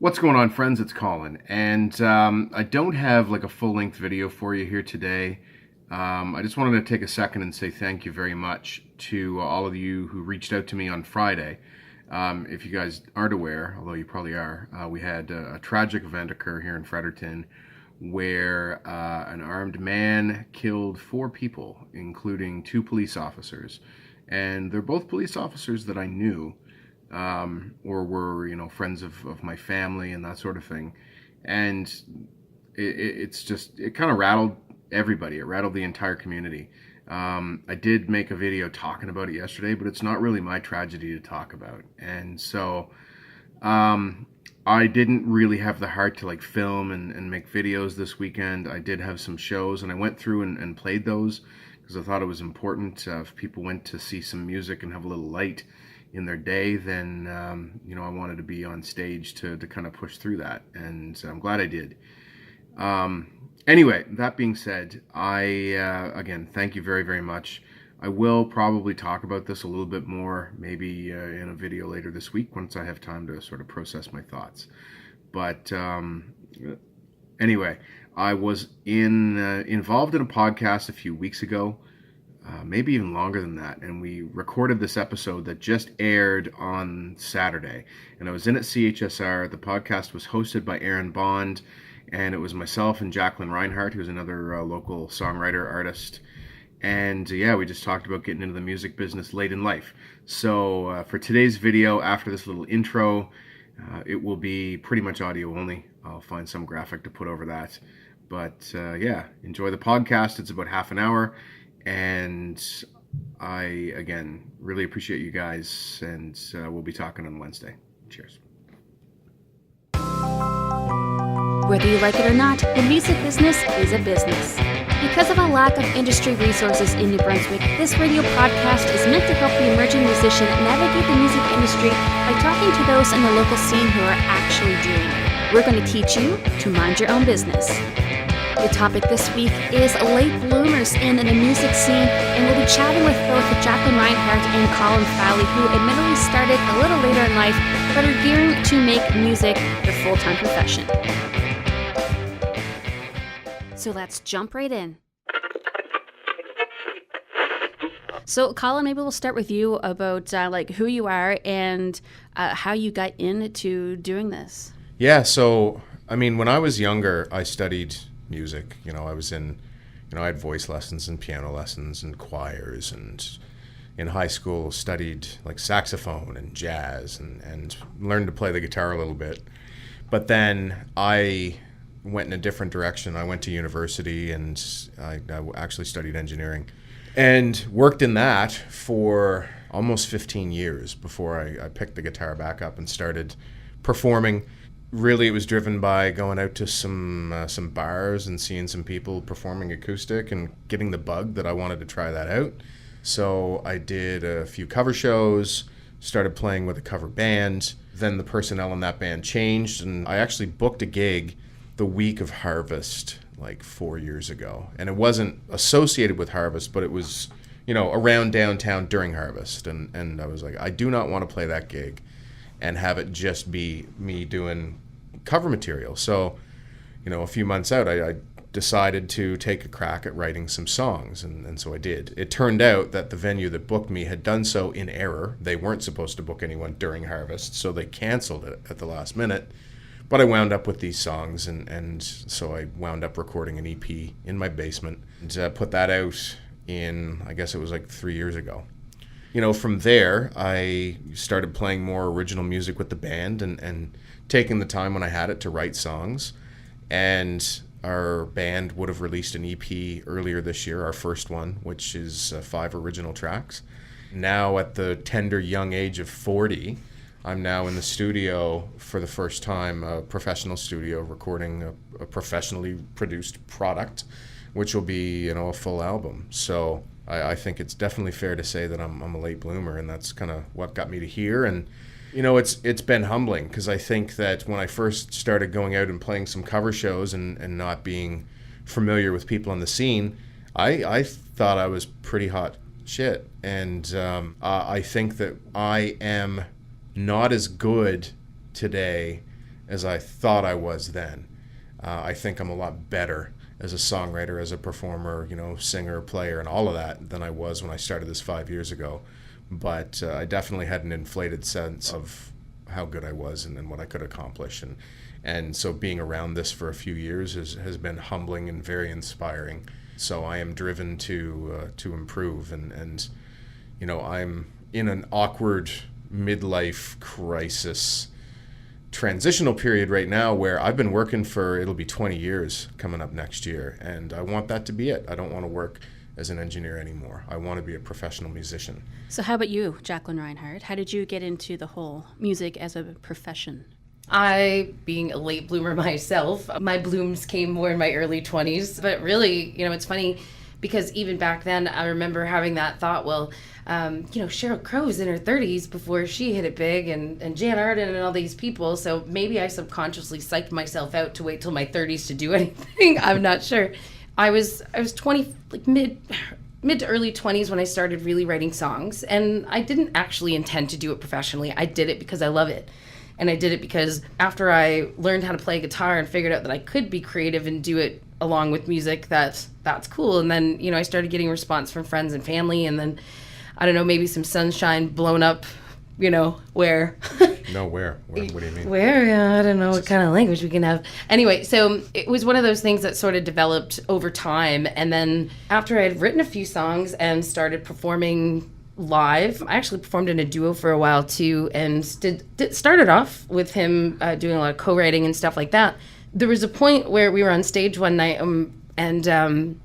What's going on, friends? It's Colin, and I don't have like a full-length video for you here today. I just wanted to take a second and say thank you very much to all of you who reached out to me on Friday. If you guys aren't aware, although you probably are, we had a tragic event occur here in Fredericton where an armed man killed 4 people, including 2 police officers. And they're both police officers that I knew. Or were, friends of my family and that sort of thing. And it kind of rattled everybody. It rattled the entire community. I did make a video talking about it yesterday, but it's not really my tragedy to talk about. And so I didn't really have the heart to film and make videos this weekend. I did have some shows, and I went through and played those because I thought it was important. If people went to see some music and have a little light in their day, then I wanted to be on stage to kind of push through that, and I'm glad I did. Anyway, that being said, I again thank you very, very much. I will probably talk about this a little bit more, maybe in a video later this week once I have time to sort of process my thoughts. But anyway, I was involved in a podcast a few weeks ago. Maybe even longer than that, and we recorded this episode that just aired on Saturday, and I was in at CHSR. The podcast was hosted by Aaron Bond, and it was myself and Jacqueline Reinhardt, who's another local songwriter, artist, and we just talked about getting into the music business late in life. So for today's video, after this little intro, it will be pretty much audio only. I'll find some graphic to put over that, but enjoy the podcast. It's about half an hour. And I, again, really appreciate you guys, and we'll be talking on Wednesday. Cheers. Whether you like it or not, the music business is a business. Because of a lack of industry resources in New Brunswick, this radio podcast is meant to help the emerging musician navigate the music industry by talking to those in the local scene who are actually doing it. We're going to teach you to mind your own business. The topic this week is late bloomers in the music scene, and we'll be chatting with both Jacqueline Reinhardt and Colin Fowlie, who admittedly started a little later in life, but are gearing to make music their full-time profession. So let's jump right in. So Colin, maybe we'll start with you about who you are and how you got into doing this. Yeah, so, when I was younger, I studied music. I was in, I had voice lessons and piano lessons and choirs, and in high school studied saxophone and jazz and learned to play the guitar a little bit. But then I went in a different direction. I went to university, and I actually studied engineering and worked in that for almost 15 years before I picked the guitar back up and started performing. Really, it was driven by going out to some bars and seeing some people performing acoustic and getting the bug that I wanted to try that out. So I did a few cover shows, started playing with a cover band. Then the personnel in that band changed, and I actually booked a gig the week of Harvest 4 years ago. And it wasn't associated with Harvest, but it was, around downtown during Harvest. And I was like, I do not want to play that gig and have it just be me doing cover material. So, a few months out, I decided to take a crack at writing some songs, and so I did. It turned out that the venue that booked me had done so in error. They weren't supposed to book anyone during Harvest, so they canceled it at the last minute. But I wound up with these songs, and so I wound up recording an EP in my basement and put that out in, I guess it was 3 years ago. From there, I started playing more original music with the band and taking the time when I had it to write songs. And our band would have released an EP earlier this year, our first one, which is 5 original tracks. Now, at the tender young age of 40, I'm now in the studio for the first time, a professional studio, recording a professionally produced product, which will be, a full album. So I think it's definitely fair to say that I'm a late bloomer, and that's kind of what got me to here. And it's been humbling, because I think that when I first started going out and playing some cover shows and not being familiar with people on the scene, I thought I was pretty hot shit. And I think that I am not as good today as I thought I was then. I think I'm a lot better as a songwriter, as a performer, singer, player, and all of that than I was when I started this 5 years ago. But I definitely had an inflated sense of how good I was and what I could accomplish. And so being around this for a few years has been humbling and very inspiring. So I am driven to improve. And I'm in an awkward midlife crisis transitional period right now where I've been working it'll be 20 years coming up next year, and I want that to be it. I don't want to work as an engineer anymore. I want to be a professional musician. So how about you, Jacqueline Reinhardt? How did you get into the whole music as a profession? I, being a late bloomer myself, my blooms came more in my early 20s. But really, it's funny because even back then, I remember having that thought, well, Sheryl Crow's in her 30s before she hit it big, and Jan Arden and all these people. So maybe I subconsciously psyched myself out to wait till my 30s to do anything. I'm not sure. I was 20, like mid to early 20s when I started really writing songs, and I didn't actually intend to do it professionally. I did it because I love it. And I did it because after I learned how to play guitar and figured out that I could be creative and do it along with music, that's cool. And then, I started getting response from friends and family, and then, I don't know, maybe some sunshine blown up, where. No, where? What do you mean? Where? Yeah, I don't know what kind of language we can have. Anyway, so it was one of those things that sort of developed over time. And then after I had written a few songs and started performing live, I actually performed in a duo for a while too, and started off with him doing a lot of co-writing and stuff like that. There was a point where we were on stage one night, and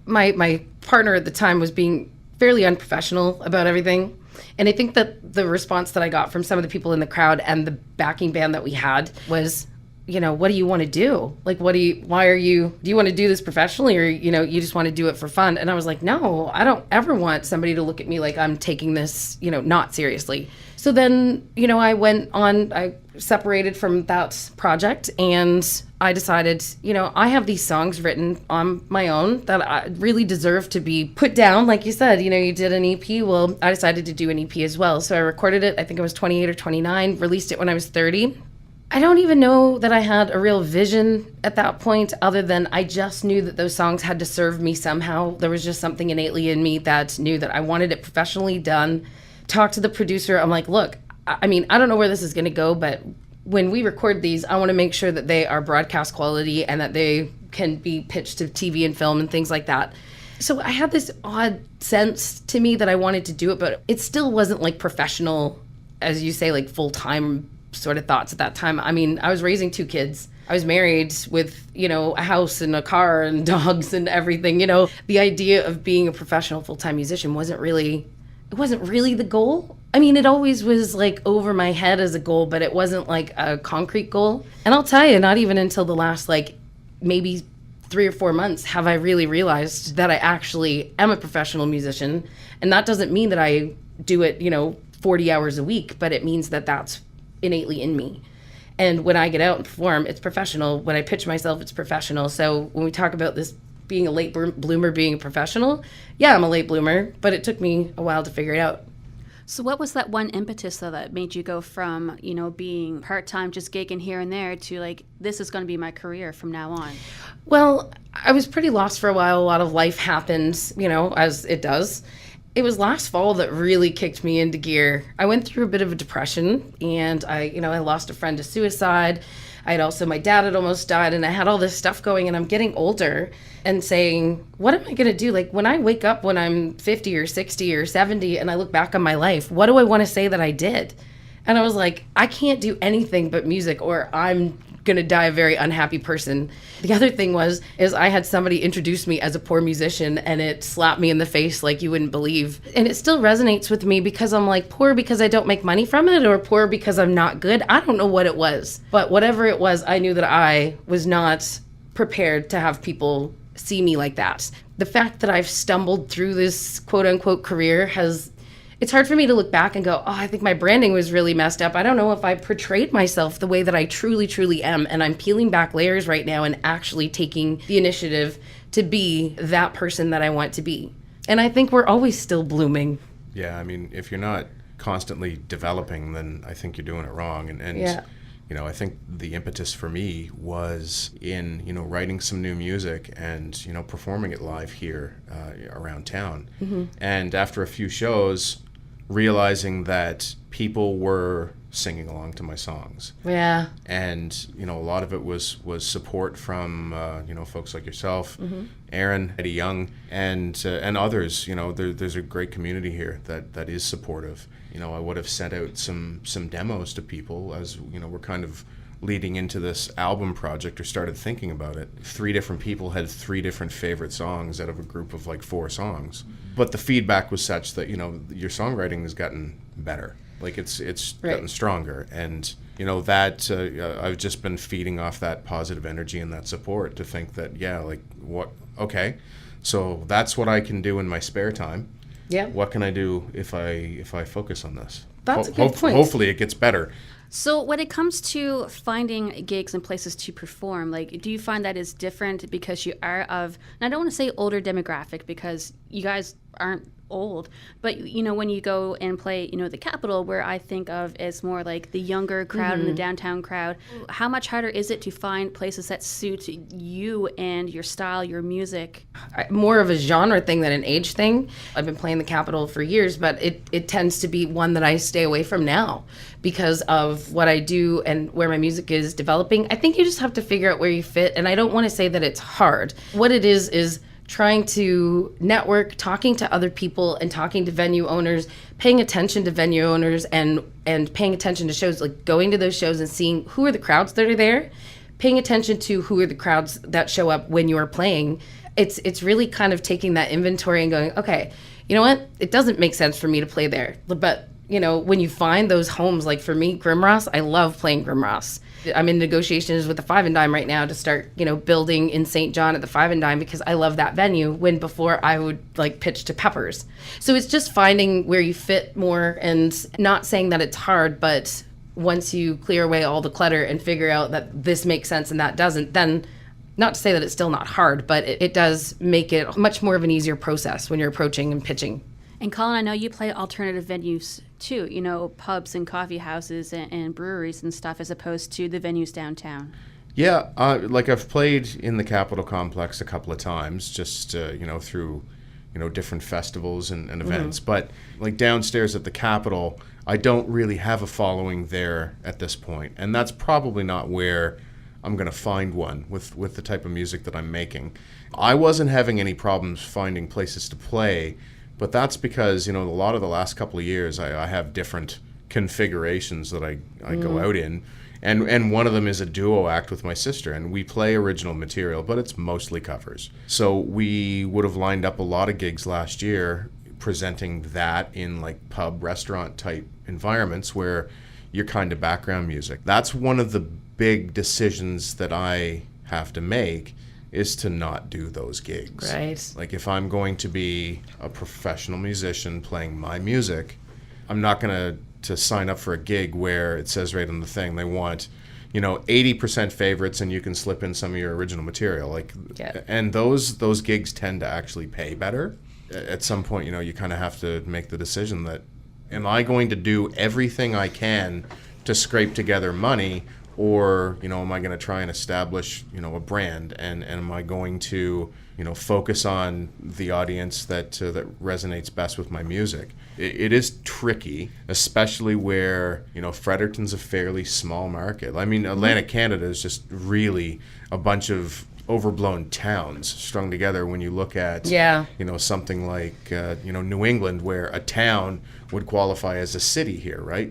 my partner at the time was being fairly unprofessional about everything. And I think that the response that I got from some of the people in the crowd and the backing band that we had was, what do you want to do? Like, do you want to do this professionally, or, you just want to do it for fun? And I was like, no, I don't ever want somebody to look at me like I'm taking this, not seriously. So then, I separated from that project, and I decided, I have these songs written on my own that I really deserve to be put down. Like you said, you did an EP. Well, I decided to do an EP as well. So I recorded it, I think I was 28 or 29, released it when I was 30. I don't even know that I had a real vision at that point, other than I just knew that those songs had to serve me somehow. There was just something innately in me that knew that I wanted it professionally done. Talked to the producer. I'm like, look, I don't know where this is going to go, but when we record these, I want to make sure that they are broadcast quality and that they can be pitched to TV and film and things like that. So I had this odd sense to me that I wanted to do it, but it still wasn't like professional, as you say, like full-time sort of thoughts at that time. I was raising 2 kids. I was married with, a house and a car and dogs and everything. The idea of being a professional full-time musician wasn't really the goal. It always was like over my head as a goal, but it wasn't like a concrete goal. And I'll tell you, not even until the last maybe 3 or 4 months have I really realized that I actually am a professional musician. And that doesn't mean that I do it, 40 hours a week, but it means that that's innately in me. And when I get out and perform, it's professional. When I pitch myself, it's professional. So when we talk about this being a late bloomer, being a professional, yeah, I'm a late bloomer, but it took me a while to figure it out. So what was that one impetus, though, that made you go from, being part-time, just gigging here and there, to this is going to be my career from now on? Well, I was pretty lost for a while. A lot of life happened, as it does. It was last fall that really kicked me into gear. I went through a bit of a depression, and I lost a friend to suicide. My dad had almost died, and I had all this stuff going, and I'm getting older and saying, what am I going to do? Like, when I wake up when I'm 50 or 60 or 70 and I look back on my life, what do I want to say that I did? And I was like, I can't do anything but music, or I'm going to die a very unhappy person. The other thing is I had somebody introduce me as a poor musician, and it slapped me in the face like you wouldn't believe. And it still resonates with me because I'm like, poor because I don't make money from it, or poor because I'm not good. I don't know what it was, but whatever it was, I knew that I was not prepared to have people see me like that. The fact that I've stumbled through this quote unquote career it's hard for me to look back and go, oh, I think my branding was really messed up. I don't know if I portrayed myself the way that I truly, truly am. And I'm peeling back layers right now and actually taking the initiative to be that person that I want to be. And I think we're always still blooming. Yeah, if you're not constantly developing, then I think you're doing it wrong. And yeah. I think the impetus for me was in, writing some new music and, performing it live here around town. And after a few shows, realizing that people were singing along to my songs. Yeah. And, a lot of it was support from, folks like yourself, Aaron, Eddie Young, and others. There's a great community here that is supportive. I would have sent out some demos to people as, we're kind of leading into this album project or started thinking about it. 3 different people had 3 different favorite songs out of a group of like 4 songs. But the feedback was such that, your songwriting has gotten better. Like it's gotten stronger. And, that I've just been feeding off that positive energy and that support to think that, okay, so that's what I can do in my spare time. Yeah. What can I do if I focus on this? That's a good point. Hopefully it gets better. So when it comes to finding gigs and places to perform, like, do you find that is different because you are of, and I don't want to say older demographic because you guys aren't old, but when you go and play the Capitol, where I think of as more like the younger crowd and the downtown crowd, how much harder is it to find places that suit you and your style, your music? More of a genre thing than an age thing. I've been playing the Capitol for years, but it tends to be one that I stay away from now because of what I do and where my music is developing. I think you just have to figure out where you fit, and I don't want to say that it's hard. What it is trying to network, talking to other people and talking to venue owners, paying attention to venue owners and paying attention to shows, like going to those shows and seeing who are the crowds that are there, paying attention to who are the crowds that show up when you're playing. It's really kind of taking that inventory and going, okay, you know what? It doesn't make sense for me to play there. But, when you find those homes, like for me, Grimross, I love playing Grimross. I'm in negotiations with the Five and Dime right now to start, building in St. John at the Five and Dime because I love that venue when before I would like pitch to Peppers. So it's just finding where you fit more and not saying that it's hard, but once you clear away all the clutter and figure out that this makes sense and that doesn't, then not to say that it's still not hard, but it does make it much more of an easier process when you're approaching and pitching. And Colin, I know you play alternative venues too, pubs and coffee houses and breweries and stuff as opposed to the venues downtown. Yeah, I've played in the Capitol Complex a couple of times, just through different festivals and events. But like downstairs at the Capitol, I don't really have a following there at this point, and that's probably not where I'm going to find one with the type of music that I'm making. I wasn't having any problems finding places to play. But that's because, a lot of the last couple of years, I have different configurations that I go out in. And one of them is a duo act with my sister. And we play original material, but it's mostly covers. So we would have lined up a lot of gigs last year presenting that in like pub, restaurant type environments where you're kind of background music. That's one of the big decisions that I have to make, is to not do those gigs. Right. Like if I'm going to be a professional musician playing my music, I'm not going to sign up for a gig where it says right on the thing they want, 80% favorites and you can slip in some of your original material. And those gigs tend to actually pay better. At some point, you kind of have to make the decision that, am I going to do everything I can to scrape together money, or am I going to try and establish a brand, and am I going to focus on the audience that resonates best with my music? It is tricky, especially where Fredericton's a fairly small market. I mean, Atlantic Canada is just really a bunch of overblown towns strung together. When you look at something like New England, where a town would qualify as a city here, right?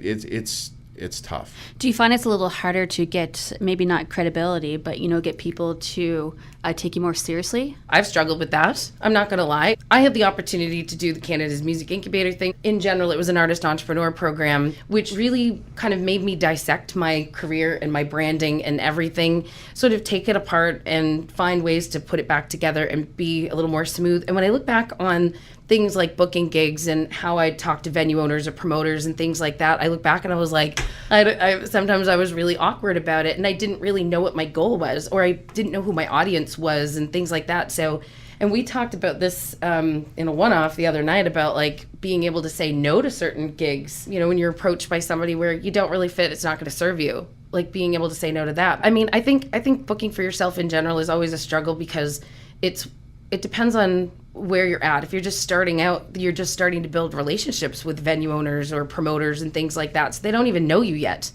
It's tough. Do you find it's a little harder to get, maybe not credibility, but, get people to take you more seriously? I've struggled with that. I'm not going to lie. I had the opportunity to do the Canada's Music Incubator thing. In general, it was an artist entrepreneur program, which really kind of made me dissect my career and my branding and everything, sort of take it apart and find ways to put it back together and be a little more smooth. And when I look back on things like booking gigs and how I talk to venue owners or promoters and things like that, I look back and I was like, sometimes I was really awkward about it, and I didn't really know what my goal was, or I didn't know who my audience was and things like that. So, and we talked about this in a one-off the other night about like being able to say no to certain gigs, when you're approached by somebody where you don't really fit, it's not going to serve you. like being able to say no to that. I mean, I think booking for yourself in general is always a struggle because it depends on where you're at. If you're just starting out, you're just starting to build relationships with venue owners or promoters and things like that. So they don't even know you yet.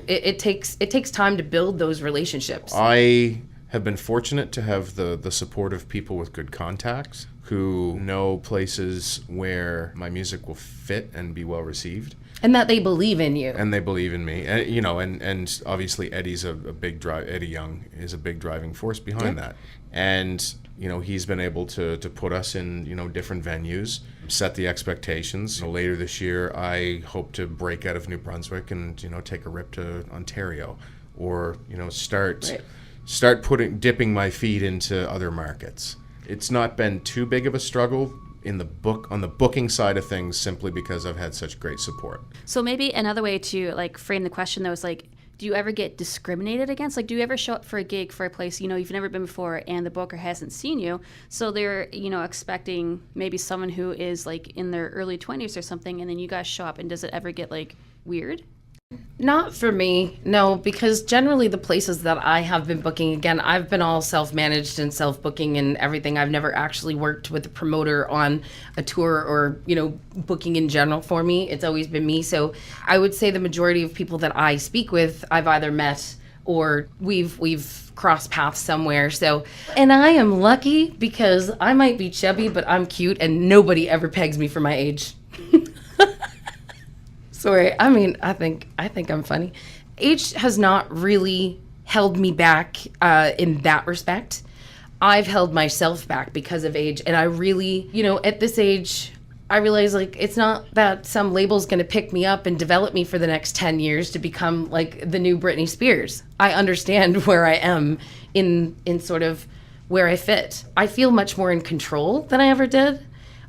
It takes time to build those relationships. I have been fortunate to have the support of people with good contacts who know places where my music will fit and be well received. And that they believe in you. And they believe in me. And, you know, and obviously Eddie's a big Eddie Young is a big driving force behind that. And, you know, he's been able to put us in, you know, different venues, set the expectations. You know, later this year, I hope to break out of New Brunswick and, you know, take a rip to Ontario, or, you know, start dipping my feet into other markets. It's not been too big of a struggle on the booking side of things, simply because I've had such great support. So maybe another way to like frame the question though is like, do you ever get discriminated against? Like, do you ever show up for a gig for a place, you know, you've never been before and the booker hasn't seen you? So they're, you know, expecting maybe someone who is like in their early 20s or something, and then you guys show up, and does it ever get like weird? Not for me, no, because generally the places that I have been booking, again, I've been all self-managed and self-booking and everything. I've never actually worked with a promoter on a tour or, you know, booking in general for me. It's always been me. So I would say the majority of people that I speak with, I've either met or we've crossed paths somewhere. So, and I am lucky because I might be chubby, but I'm cute and nobody ever pegs me for my age. Sorry, I mean, I think I'm funny. Age has not really held me back in that respect. I've held myself back because of age, and I really, you know, at this age, I realize like it's not that some label's going to pick me up and develop me for the next 10 years to become like the new Britney Spears. I understand where I am in sort of where I fit. I feel much more in control than I ever did.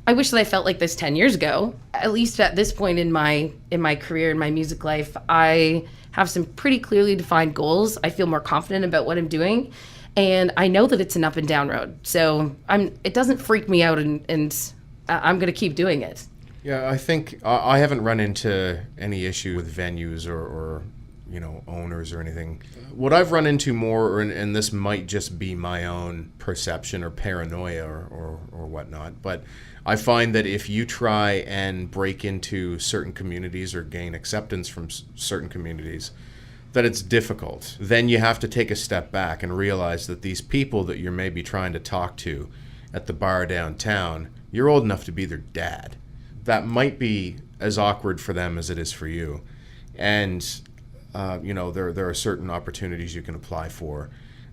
I wish that I felt like this 10 years ago. At least at this point in my career, in my music life, I have some pretty clearly defined goals. I feel more confident about what I'm doing, and I know that it's an up and down road. So it doesn't freak me out, and I'm going to keep doing it. Yeah, I think I haven't run into any issue with venues or you know, owners or anything. What I've run into more, and this might just be my own perception or paranoia or whatnot, but I find that if you try and break into certain communities or gain acceptance from certain communities, that it's difficult. Then you have to take a step back and realize that these people that you're maybe trying to talk to at the bar downtown, you're old enough to be their dad. That might be as awkward for them as it is for you. And you know, there are certain opportunities you can apply for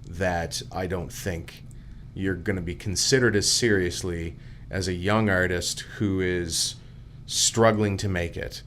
that I don't think you're going to be considered as seriously as a young artist who is struggling to make it.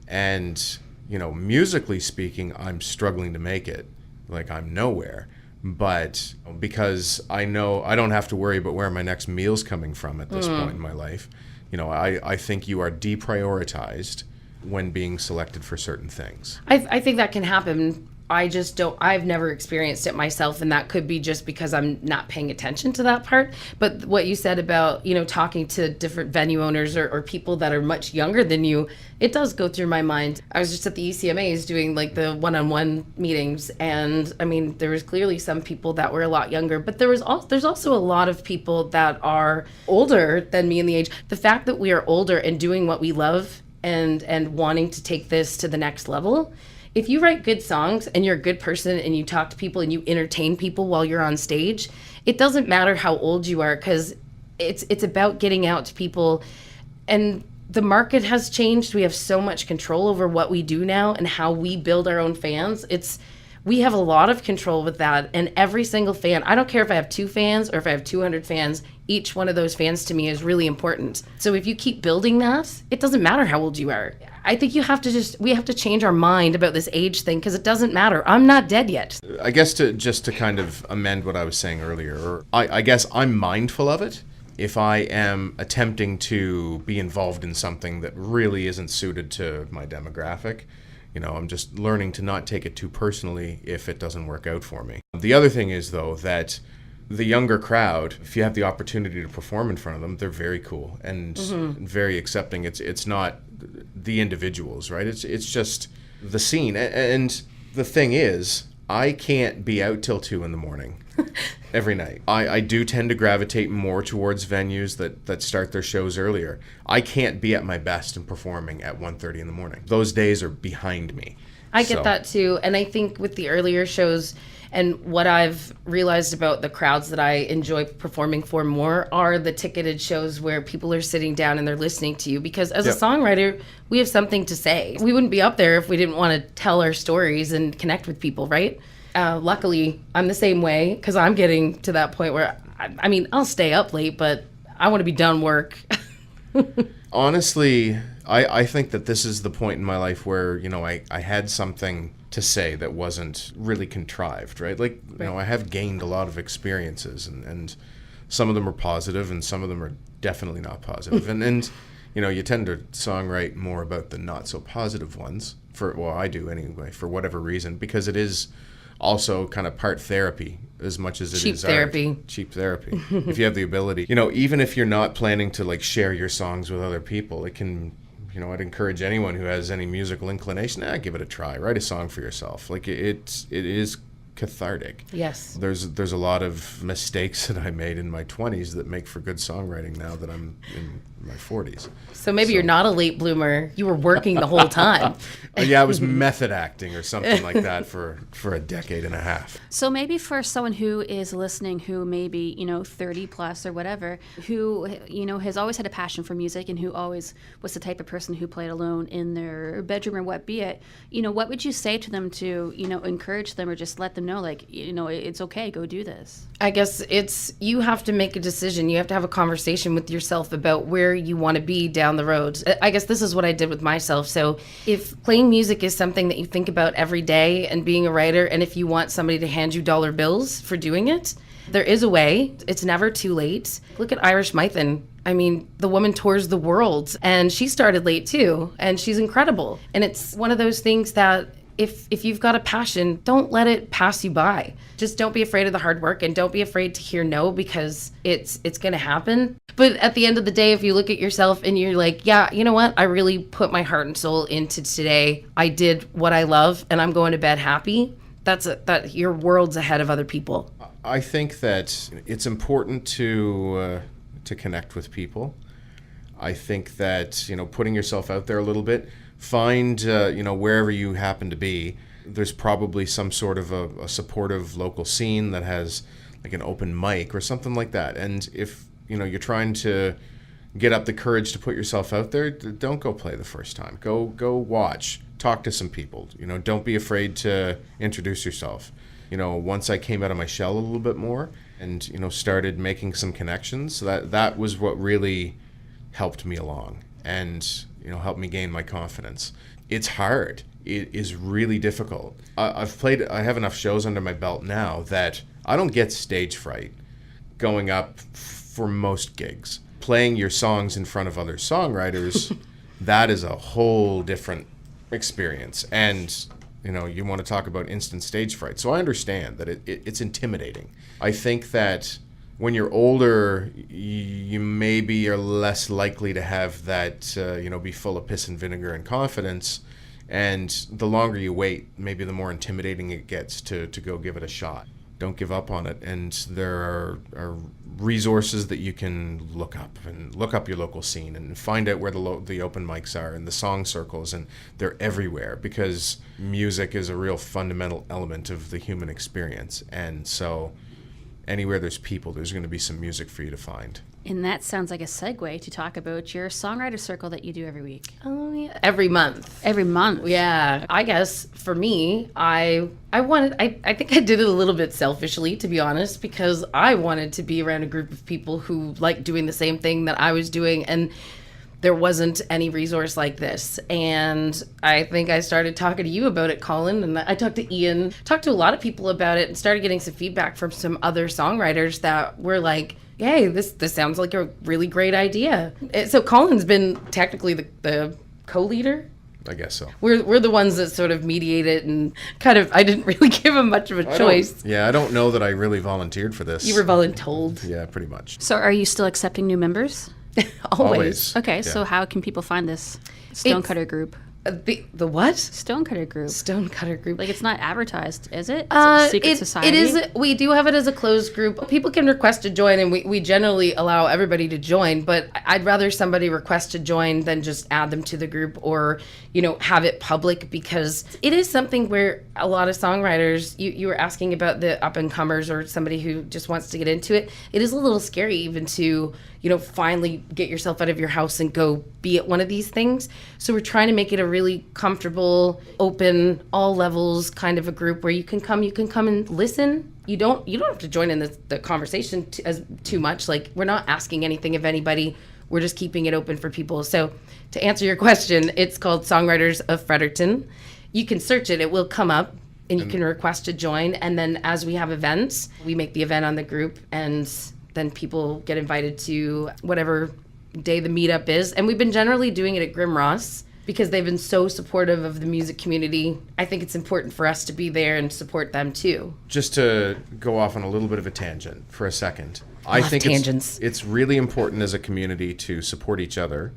And, you know, musically speaking, I'm struggling to make it. Like, I'm nowhere. But because I know I don't have to worry about where my next meal's coming from at this point in my life, you know, I think you are deprioritized when being selected for certain things. I think that can happen. I've never experienced it myself, and that could be just because I'm not paying attention to that part. But what you said about, you know, talking to different venue owners or people that are much younger than you, it does go through my mind. I was just at the ECMAs doing like the one-on-one meetings, and I mean, there was clearly some people that were a lot younger, but there's also a lot of people that are older than me in the age. The fact that we are older and doing what we love and wanting to take this to the next level. If you write good songs and you're a good person and you talk to people and you entertain people while you're on stage, it doesn't matter how old you are, because it's about getting out to people. And the market has changed. We have so much control over what we do now and how we build our own fans. We have a lot of control with that. And every single fan, I don't care if I have 2 fans or if I have 200 fans, each one of those fans to me is really important. So if you keep building that, it doesn't matter how old you are. I think we have to change our mind about this age thing, because it doesn't matter. I'm not dead yet. I guess to kind of amend what I was saying earlier, or I guess I'm mindful of it if I am attempting to be involved in something that really isn't suited to my demographic. You know, I'm just learning to not take it too personally if it doesn't work out for me. The other thing is, though, that the younger crowd, if you have the opportunity to perform in front of them, they're very cool and very accepting. It's not the individuals, right? It's just the scene. And the thing is, I can't be out till 2 in the morning every night. I do tend to gravitate more towards venues that start their shows earlier. I can't be at my best and performing at 1:30 in the morning. Those days are behind me. I get that too. And I think with the earlier shows, and what I've realized about the crowds that I enjoy performing for more are the ticketed shows where people are sitting down and they're listening to you. Because as a songwriter, we have something to say. We wouldn't be up there if we didn't want to tell our stories and connect with people, right? Luckily, I'm the same way because I'm getting to that point where, I mean, I'll stay up late, but I want to be done work. Honestly, I think that this is the point in my life where, you know, I had something to say that wasn't really contrived, right? Like, you know, I have gained a lot of experiences, and some of them are positive and some of them are definitely not positive. and you know, you tend to songwrite more about the not so positive ones, I do anyway, for whatever reason, because it is also kind of part therapy as much as it is therapy. art. Cheap therapy. If you have the ability, you know, even if you're not planning to like share your songs with other people, it can, you know, I'd encourage anyone who has any musical inclination, give it a try. Write a song for yourself. Like it is cathartic. Yes. There's a lot of mistakes that I made in my 20s that make for good songwriting now that I'm in my 40s. So maybe you're not a late bloomer. You were working the whole time. Yeah, I was method acting or something like that for a decade and a half. So maybe for someone who is listening, who may be, 30 plus or whatever, who, has always had a passion for music and who always was the type of person who played alone in their bedroom or what be it, what would you say to them to, encourage them or just let them know, like, it's okay, go do this? I guess you have to make a decision. You have to have a conversation with yourself about where you want to be down the road. I guess this is what I did with myself. So if playing music is something that you think about every day and being a writer, and if you want somebody to hand you dollar bills for doing it, there is a way. It's never too late. Look at Irish Mythen. I mean, the woman tours the world, and she started late too, and she's incredible. And it's one of those things that if you've got a passion, don't let it pass you by. Just don't be afraid of the hard work, and don't be afraid to hear no, because it's going to happen. But at the end of the day, if you look at yourself and you're like, yeah, you know what? I really put my heart and soul into today. I did what I love, and I'm going to bed happy. That your world's ahead of other people. I think that it's important to connect with people. I think that, putting yourself out there a little bit, find, wherever you happen to be, there's probably some sort of a supportive local scene that has like an open mic or something like that. And if, you're trying to get up the courage to put yourself out there, don't go play the first time. Go watch, talk to some people, don't be afraid to introduce yourself. Once I came out of my shell a little bit more and, started making some connections, that was what really helped me along and, helped me gain my confidence. It's hard. It is really difficult. I have enough shows under my belt now that I don't get stage fright going up for most gigs. Playing your songs in front of other songwriters, that is a whole different experience. And, you want to talk about instant stage fright. So I understand that it's intimidating. I think that when you're older, you maybe are less likely to have that, be full of piss and vinegar and confidence. And the longer you wait, maybe the more intimidating it gets to go give it a shot. Don't give up on it. And there are resources that you can look up your local scene and find out where the open mics are and the song circles, and they're everywhere because music is a real fundamental element of the human experience. And so anywhere there's people, there's going to be some music for you to find. And that sounds like a segue to talk about your songwriter circle that you do every week. Oh, yeah. Every month. Every month. Yeah. I guess for me, I think I did it a little bit selfishly, to be honest, because I wanted to be around a group of people who liked doing the same thing that I was doing, and there wasn't any resource like this. And I think I started talking to you about it, Colin, and I talked to Ian, talked to a lot of people about it, and started getting some feedback from some other songwriters that were like, hey, this sounds like a really great idea. So Colin's been technically the co-leader. I guess so. We're the ones that sort of mediate it, and kind of, I didn't really give him much of a choice. I don't know that I really volunteered for this. You were voluntold. Yeah, pretty much. So are you still accepting new members? Always. Okay, Yeah. so how can people find this Stonecutter group? The what? Stonecutter group. Stonecutter group. Like, it's not advertised, is it? It's a secret society? It is. We do have it as a closed group. People can request to join, and we generally allow everybody to join, but I'd rather somebody request to join than just add them to the group or, have it public, because it is something where a lot of songwriters, you were asking about the up-and-comers or somebody who just wants to get into it. It is a little scary even to, finally get yourself out of your house and go be at one of these things. So we're trying to make it a really comfortable, open, all levels kind of a group where you can come and listen. You don't have to join in the conversation too much. Like, we're not asking anything of anybody. We're just keeping it open for people. So to answer your question, it's called Songwriters of Fredericton. You can search it. It will come up, and you can request to join. And then as we have events, we make the event on the group, and then people get invited to whatever day the meetup is. And we've been generally doing it at Grim Ross because they've been so supportive of the music community. I think it's important for us to be there and support them too. Just to go off on a little bit of a tangent for a second. I think tangents. It's really important as a community to support each other.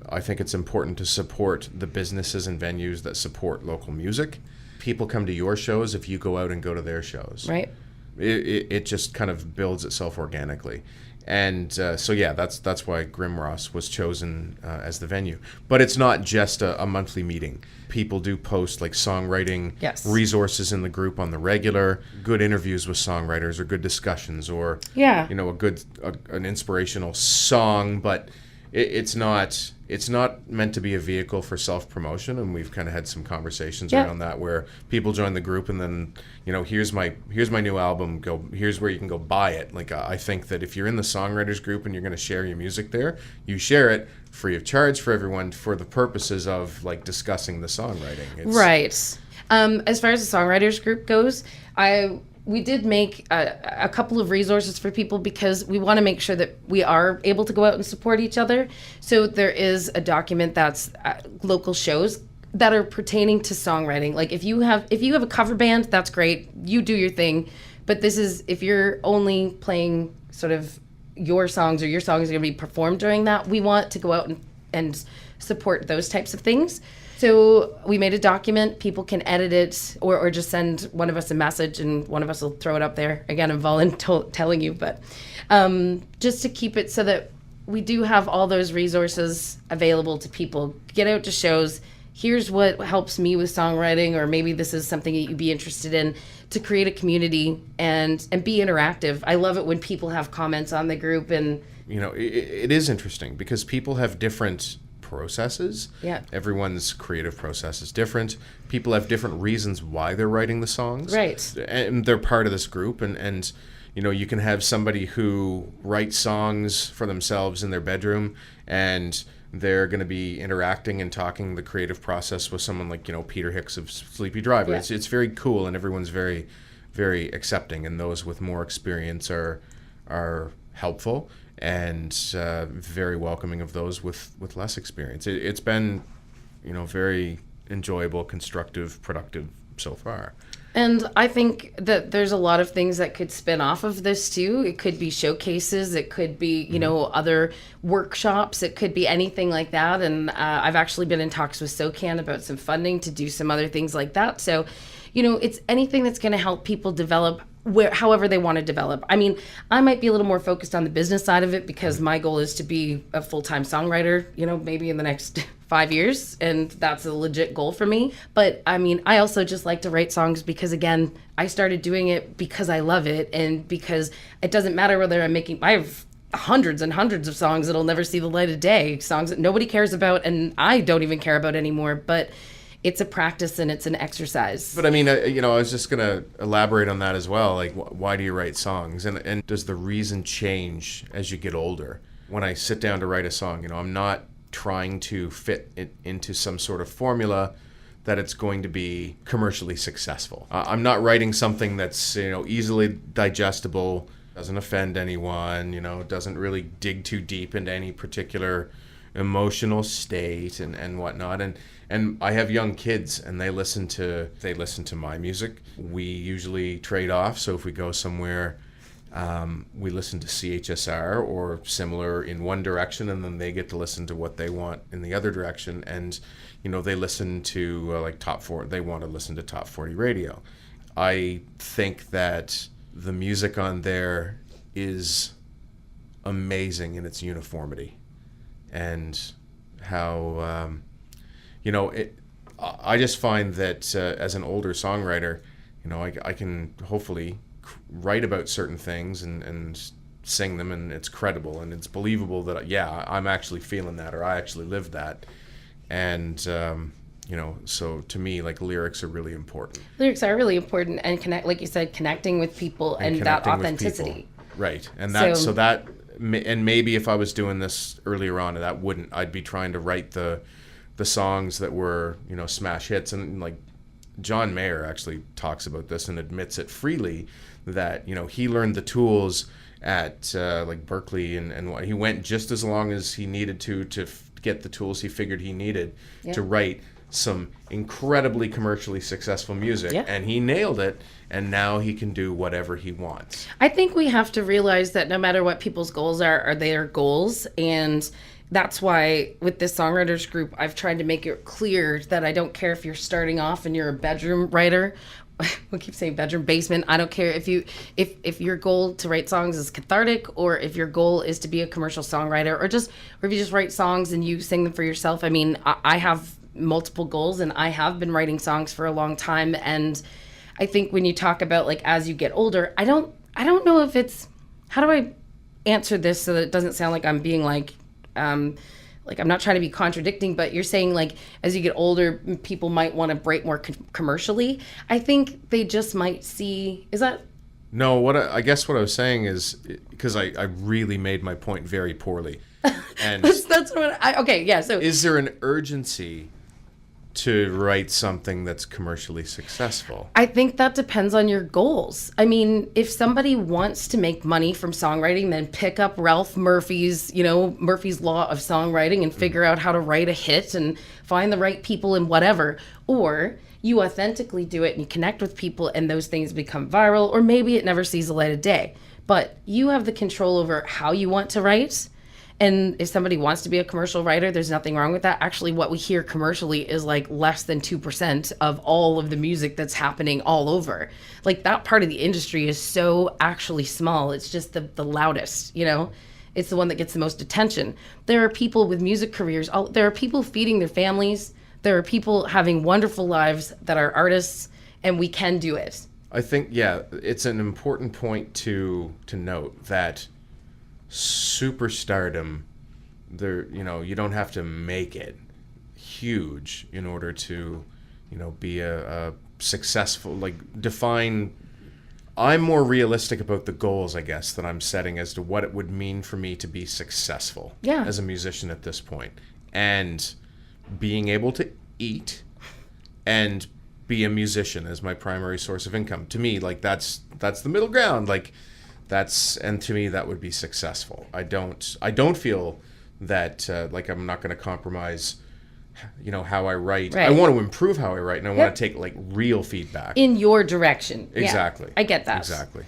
I think it's important to support the businesses and venues that support local music. People come to your shows if you go out and go to their shows. Right. It just kind of builds itself organically. And so, yeah, that's why Grim Ross was chosen as the venue. But it's not just a monthly meeting. People do post like songwriting resources in the group on the regular, good interviews with songwriters or good discussions or, an inspirational song. But it's not meant to be a vehicle for self-promotion, and we've kind of had some conversations around that where people join the group and then, here's my new album, here's where you can go buy it. Like, I think that if you're in the songwriters group and you're going to share your music there, you share it free of charge for everyone for the purposes of like discussing the songwriting. Right. As far as the songwriters group goes, we did make a couple of resources for people because we want to make sure that we are able to go out and support each other. So there is a document that's local shows that are pertaining to songwriting. Like, if you have a cover band, that's great. You do your thing. But this is, if you're only playing sort of your songs, or your songs are going to be performed during that, we want to go out and support those types of things. So we made a document. People can edit it or just send one of us a message, and one of us will throw it up there. Again, I'm telling you, but just to keep it so that we do have all those resources available to people. Get out to shows. Here's what helps me with songwriting, or maybe this is something that you'd be interested in, to create a community and be interactive. I love it when people have comments on the group. And it is interesting because people have different processes. Yeah. Everyone's creative process is different. People have different reasons why they're writing the songs. Right. And they're part of this group, and you can have somebody who writes songs for themselves in their bedroom, and they're going to be interacting and talking the creative process with someone like, Peter Hicks of Sleepy Driver. Yeah. It's very cool, and everyone's very, very accepting, and those with more experience are helpful and very welcoming of those with less experience. It's been, very enjoyable, constructive, productive so far. And I think that there's a lot of things that could spin off of this too. It could be showcases. It could be, other workshops. It could be anything like that. And I've actually been in talks with SOCAN about some funding to do some other things like that. So, it's anything that's going to help people develop however they want to develop. I mean, I might be a little more focused on the business side of it because my goal is to be a full-time songwriter, maybe in the next 5 years, and that's a legit goal for me. But I mean, I also just like to write songs because, again, I started doing it because I love it, and because it doesn't matter whether I have hundreds and hundreds of songs that'll never see the light of day, songs that nobody cares about and I don't even care about anymore, but it's a practice and it's an exercise. But I mean, I was just going to elaborate on that as well. Like, why do you write songs? And does the reason change as you get older? When I sit down to write a song, I'm not trying to fit it into some sort of formula that it's going to be commercially successful. I'm not writing something that's, easily digestible, doesn't offend anyone, doesn't really dig too deep into any particular emotional state and whatnot. And I have young kids, and they listen to my music. We usually trade off. So if we go somewhere We listen to CHSR or similar in one direction, and then they get to listen to what they want in the other direction. And, they listen to like top 40. They want to listen to top 40 radio. I think that the music on there is amazing in its uniformity, and how I just find that as an older songwriter, I can hopefully write about certain things and sing them, and it's credible and it's believable that I'm actually feeling that, or I actually lived that. And so to me, like, lyrics are really important. Lyrics are really important, and like you said, connecting with people and that authenticity. Right. And and maybe if I was doing this earlier on, I'd be trying to write the songs that were, smash hits. And like John Mayer actually talks about this and admits it freely, that, he learned the tools at like Berkeley, and he went just as long as he needed to get the tools he figured he needed to write some incredibly commercially successful music. And he nailed it, and now he can do whatever he wants. I think we have to realize that no matter what people's goals are their goals. And that's why with this songwriters group, I've tried to make it clear that I don't care if you're starting off and you're a bedroom writer. We keep saying bedroom, basement. I don't care if your goal to write songs is cathartic, or if your goal is to be a commercial songwriter, or if you just write songs and you sing them for yourself. I mean, I have multiple goals, and I have been writing songs for a long time. And I think when you talk about, like, as you get older, I don't know if it's, how do I answer this so that it doesn't sound like I'm being like I'm not trying to be contradicting, but you're saying, like, as you get older, people might want to write more commercially. I think they just might see, is that? No, I guess what I was saying is, because I really made my point very poorly. And that's what okay, yeah. So is there an urgency to write something that's commercially successful? I think that depends on your goals. I mean, if somebody wants to make money from songwriting, then pick up Ralph Murphy's, Murphy's Law of Songwriting, and figure out how to write a hit and find the right people and whatever. Or you authentically do it and you connect with people and those things become viral, or maybe it never sees the light of day. But you have the control over how you want to write. And if somebody wants to be a commercial writer, there's nothing wrong with that. Actually, what we hear commercially is like less than 2% of all of the music that's happening all over. Like, that part of the industry is so actually small. It's just the loudest, It's the one that gets the most attention. There are people with music careers. There are people feeding their families. There are people having wonderful lives that are artists, and we can do it. I think, it's an important point to note that superstardom, you don't have to make it huge in order to, be a successful, define. I'm more realistic about the goals, I guess, that I'm setting as to what it would mean for me to be successful as a musician at this point. And being able to eat and be a musician as my primary source of income. To me, that's the middle ground. And to me, that would be successful. I don't feel that I'm not going to compromise, how I write. Right. I want to improve how I write, and I want to take real feedback in your direction. Exactly. Yeah, I get that. Exactly.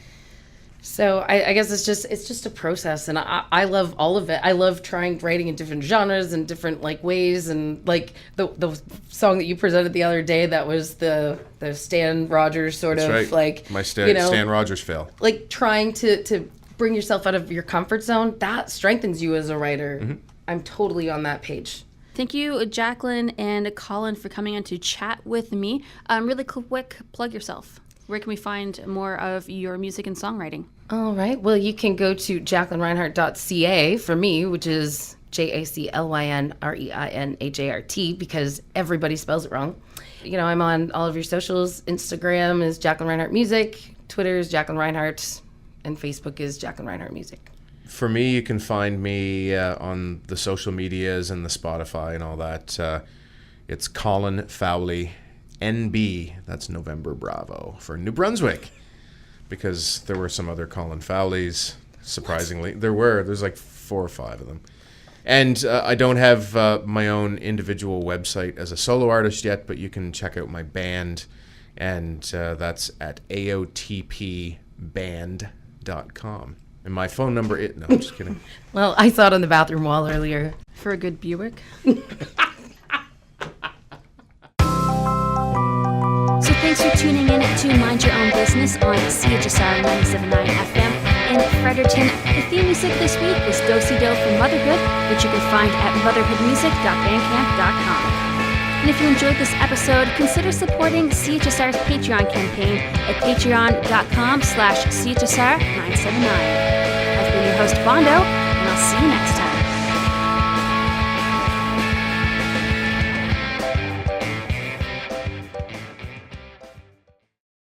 So I guess it's just a process, and I love all of it. I love writing in different genres and different ways, and the song that you presented the other day, that was the Stan Rogers sort That's of right. My Stan Rogers fail. Trying to bring yourself out of your comfort zone, that strengthens you as a writer. Mm-hmm. I'm totally on that page. Thank you, Jacqueline and Colin, for coming on to chat with me. Really quick, plug yourself. Where can we find more of your music and songwriting? All right. Well, you can go to jacquelinereinhardt.ca for me, which is JACLYNREINHART, because everybody spells it wrong. I'm on all of your socials. Instagram is Jacqueline Reinhardt Music. Twitter is Jacqueline Reinhardt. And Facebook is Jacqueline Reinhardt Music. For me, you can find me on the social medias and the Spotify and all that. It's Colin Fowlie. NB, that's November Bravo, for New Brunswick, because there were some other Colin Fowlies, surprisingly. There's 4 or 5 of them. And I don't have my own individual website as a solo artist yet, but you can check out my band, and that's at aotpband.com. Buick.com. And my phone number is... No, I'm just kidding. Well, I saw it on the bathroom wall earlier. For a good Buick. So thanks for tuning in to Mind Your Own Business on CHSR 97.9 FM in Fredericton. The theme music this week was Do-Si Do from Motherhood, which you can find at motherhoodmusic.bandcamp.com. And if you enjoyed this episode, consider supporting CHSR's Patreon campaign at patreon.com/CHSR979. I've been your host, Bondo, and I'll see you next time.